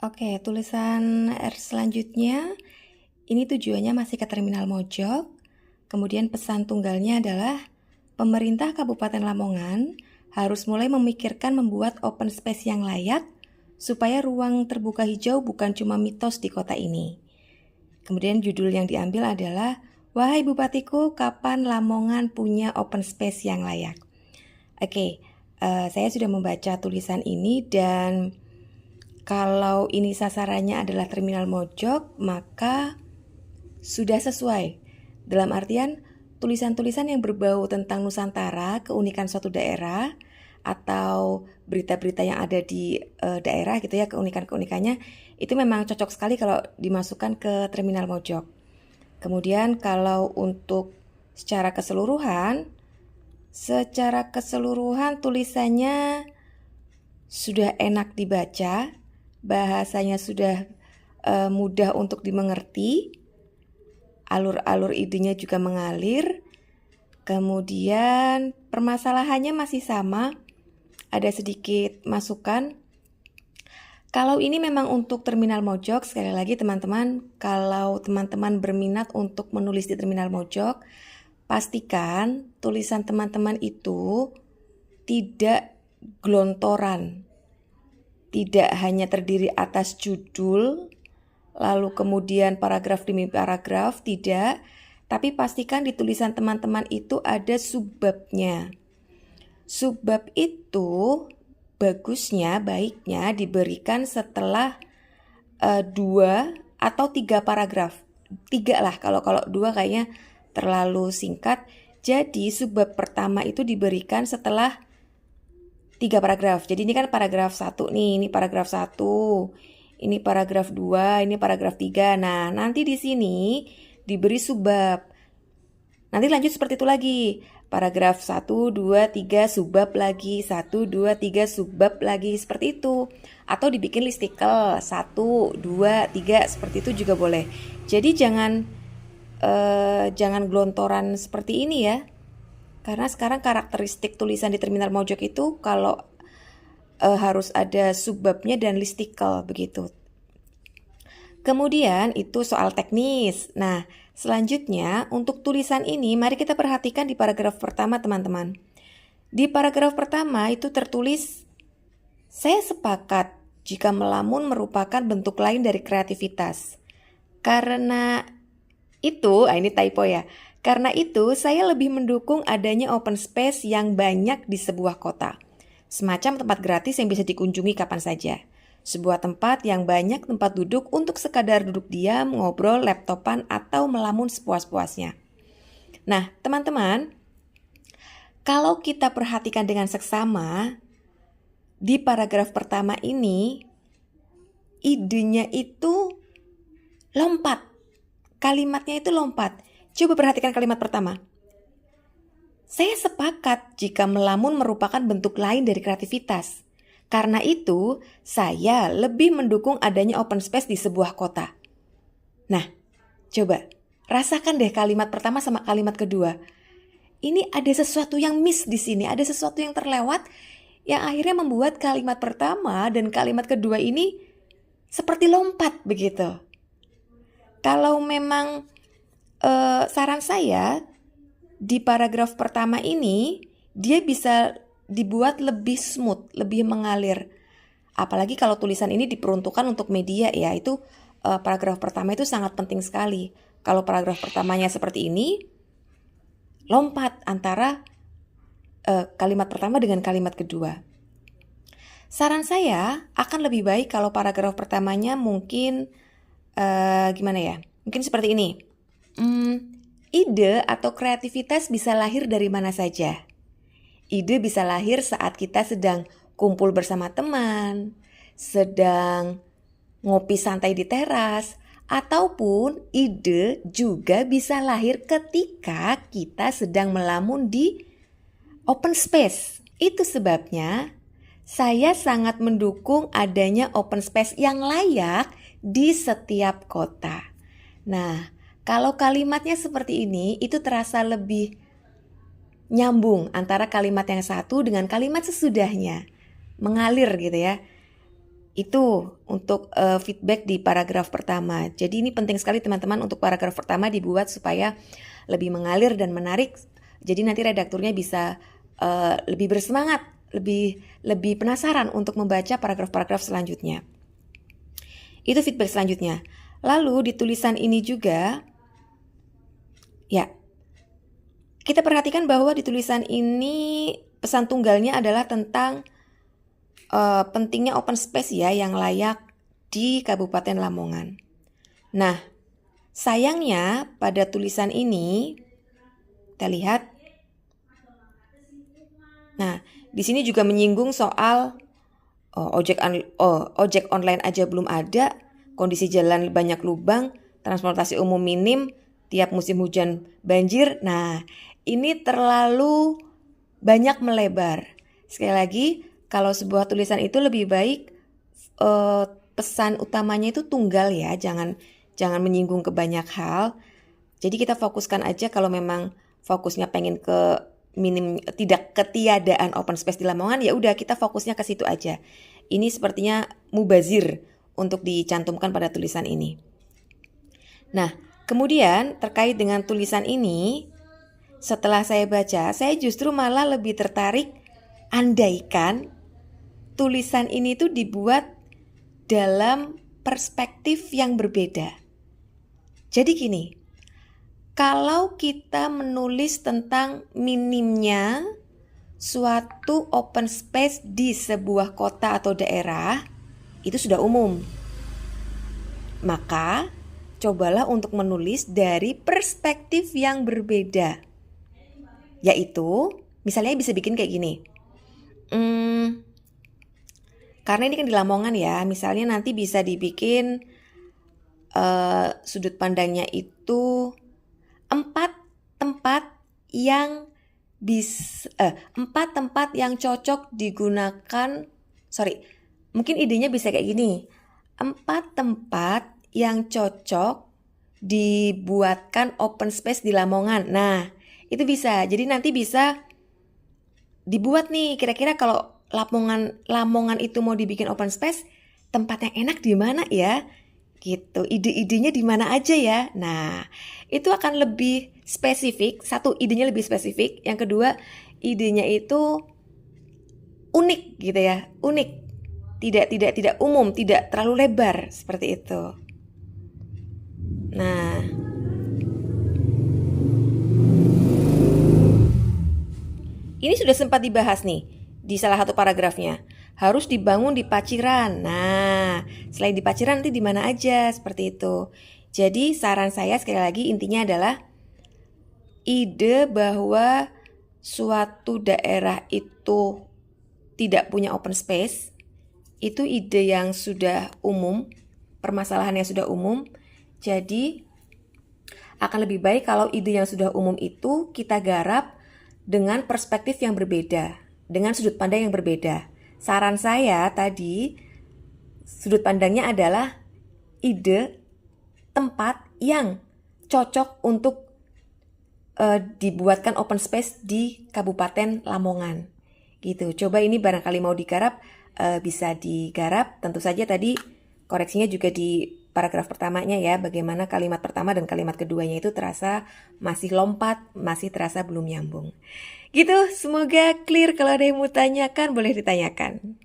Oke, tulisan R selanjutnya ini tujuannya masih ke Terminal Mojok. Kemudian pesan tunggalnya adalah pemerintah Kabupaten Lamongan harus mulai memikirkan membuat open space yang layak supaya ruang terbuka hijau bukan cuma mitos di kota ini. Kemudian judul yang diambil adalah "Wahai Bupatiku, kapan Lamongan punya open space yang layak?" Oke, saya sudah membaca tulisan ini dan kalau ini sasarannya adalah Terminal Mojok, maka sudah sesuai. Dalam artian, tulisan-tulisan yang berbau tentang Nusantara, keunikan suatu daerah, atau berita-berita yang ada di daerah gitu ya, keunikan-keunikannya, itu memang cocok sekali kalau dimasukkan ke Terminal Mojok. Kemudian kalau untuk secara keseluruhan tulisannya sudah enak dibaca, bahasanya sudah mudah untuk dimengerti, alur-alur idenya juga mengalir. Kemudian permasalahannya masih sama, ada sedikit masukan. Kalau ini memang untuk Terminal Mojok, sekali lagi teman-teman, kalau teman-teman berminat untuk menulis di Terminal Mojok, pastikan tulisan teman-teman itu tidak gelontoran. Tidak hanya terdiri atas judul, lalu kemudian paragraf demi paragraf, tidak. Tapi pastikan di tulisan teman-teman itu ada subbabnya. Subbab itu baiknya diberikan setelah 2 atau 3 paragraf. 3 lah, kalau 2 kayaknya terlalu singkat. Jadi subbab pertama itu diberikan setelah 3 paragraf. Jadi ini kan paragraf 1 nih, ini paragraf 1. Ini paragraf 2, ini paragraf 3. Nah, nanti di sini diberi subbab. Nanti lanjut seperti itu lagi. Paragraf 1, 2, 3 subbab lagi, 1, 2, 3 subbab lagi, seperti itu. Atau dibikin listikel 1, 2, 3, seperti itu juga boleh. Jadi jangan gelontoran seperti ini ya. Karena sekarang karakteristik tulisan di Terminal Mojok itu kalau harus ada subbabnya dan listikel begitu. Kemudian itu soal teknis. Nah, selanjutnya untuk tulisan ini mari kita perhatikan di paragraf pertama teman-teman. Di paragraf pertama itu tertulis, "Saya sepakat jika melamun merupakan bentuk lain dari kreativitas. Karena itu, ini typo ya. Karena itu, saya lebih mendukung adanya open space yang banyak di sebuah kota. Semacam tempat gratis yang bisa dikunjungi kapan saja. Sebuah tempat yang banyak tempat duduk untuk sekadar duduk diam, ngobrol, laptopan, atau melamun sepuas-puasnya." Nah, teman-teman, kalau kita perhatikan dengan seksama, di paragraf pertama ini, idenya itu lompat. Kalimatnya itu lompat. Coba perhatikan kalimat pertama. "Saya sepakat jika melamun merupakan bentuk lain dari kreativitas. Karena itu, saya lebih mendukung adanya open space di sebuah kota." Nah, coba rasakan deh kalimat pertama sama kalimat kedua. Ini ada sesuatu yang miss di sini, ada sesuatu yang terlewat yang akhirnya membuat kalimat pertama dan kalimat kedua ini seperti lompat begitu. Kalau memang saran saya di paragraf pertama ini dia bisa dibuat lebih smooth, lebih mengalir. Apalagi kalau tulisan ini diperuntukkan untuk media ya, itu paragraf pertama itu sangat penting sekali. Kalau paragraf pertamanya seperti ini, lompat antara kalimat pertama dengan kalimat kedua. Saran saya akan lebih baik kalau paragraf pertamanya mungkin gimana ya? Mungkin seperti ini. Ide atau kreativitas bisa lahir dari mana saja. Ide bisa lahir saat kita sedang kumpul bersama teman, sedang ngopi santai di teras, ataupun ide juga bisa lahir ketika kita sedang melamun di open space. Itu sebabnya saya sangat mendukung adanya open space yang layak di setiap kota. Nah, kalau kalimatnya seperti ini, itu terasa lebih nyambung antara kalimat yang satu dengan kalimat sesudahnya. Mengalir gitu ya. Itu untuk feedback di paragraf pertama. Jadi ini penting sekali teman-teman untuk paragraf pertama dibuat supaya lebih mengalir dan menarik. Jadi nanti redakturnya bisa lebih bersemangat, lebih penasaran untuk membaca paragraf-paragraf selanjutnya. Itu feedback selanjutnya. Lalu di tulisan ini juga, ya, kita perhatikan bahwa di tulisan ini pesan tunggalnya adalah tentang pentingnya open space ya yang layak di Kabupaten Lamongan. Nah, sayangnya pada tulisan ini kita lihat. Nah, di sini juga menyinggung soal ojek online aja belum ada, kondisi jalan banyak lubang, transportasi umum minim, tiap musim hujan banjir. Nah, ini terlalu banyak melebar. Sekali lagi, kalau sebuah tulisan itu lebih baik pesan utamanya itu tunggal ya, jangan menyinggung ke banyak hal. Jadi kita fokuskan aja kalau memang fokusnya pengen ke ketiadaan open space di Lamongan, ya udah kita fokusnya ke situ aja. Ini sepertinya mubazir untuk dicantumkan pada tulisan ini. Nah, kemudian terkait dengan tulisan ini, setelah saya baca, saya justru malah lebih tertarik andaikan tulisan ini tuh dibuat dalam perspektif yang berbeda. Jadi gini, kalau kita menulis tentang minimnya suatu open space di sebuah kota atau daerah, itu sudah umum. Maka, cobalah untuk menulis dari perspektif yang berbeda. Yaitu, misalnya bisa bikin kayak gini. Karena ini kan di Lamongan ya, misalnya nanti bisa dibikin sudut pandangnya itu 4 tempat yang cocok digunakan. Mungkin idenya bisa kayak gini. 4 tempat yang cocok dibuatkan open space di Lamongan. Nah, itu bisa. Jadi nanti bisa dibuat nih, kira-kira kalau Lamongan itu mau dibikin open space, tempat yang enak di mana ya? Gitu. Ide-idenya di mana aja ya? Nah, itu akan lebih spesifik. Satu, idenya lebih spesifik. Yang kedua, idenya itu unik gitu ya. Unik. Tidak umum, tidak terlalu lebar seperti itu. Nah, ini sudah sempat dibahas nih di salah satu paragrafnya. Harus dibangun di Paciran. Nah, selain di Paciran nanti di mana aja, seperti itu. Jadi saran saya sekali lagi intinya adalah ide bahwa suatu daerah itu tidak punya open space, itu ide yang sudah umum, permasalahan yang sudah umum. Jadi akan lebih baik kalau ide yang sudah umum itu kita garap dengan perspektif yang berbeda, dengan sudut pandang yang berbeda. Saran saya tadi, sudut pandangnya adalah ide tempat yang cocok untuk dibuatkan open space di Kabupaten Lamongan. Gitu. Coba ini barangkali mau digarap, bisa digarap. Tentu saja tadi koreksinya juga di paragraf pertamanya ya, bagaimana kalimat pertama dan kalimat keduanya itu terasa masih lompat, masih terasa belum nyambung. Gitu, semoga clear. Kalau ada yang mau tanyakan, boleh ditanyakan.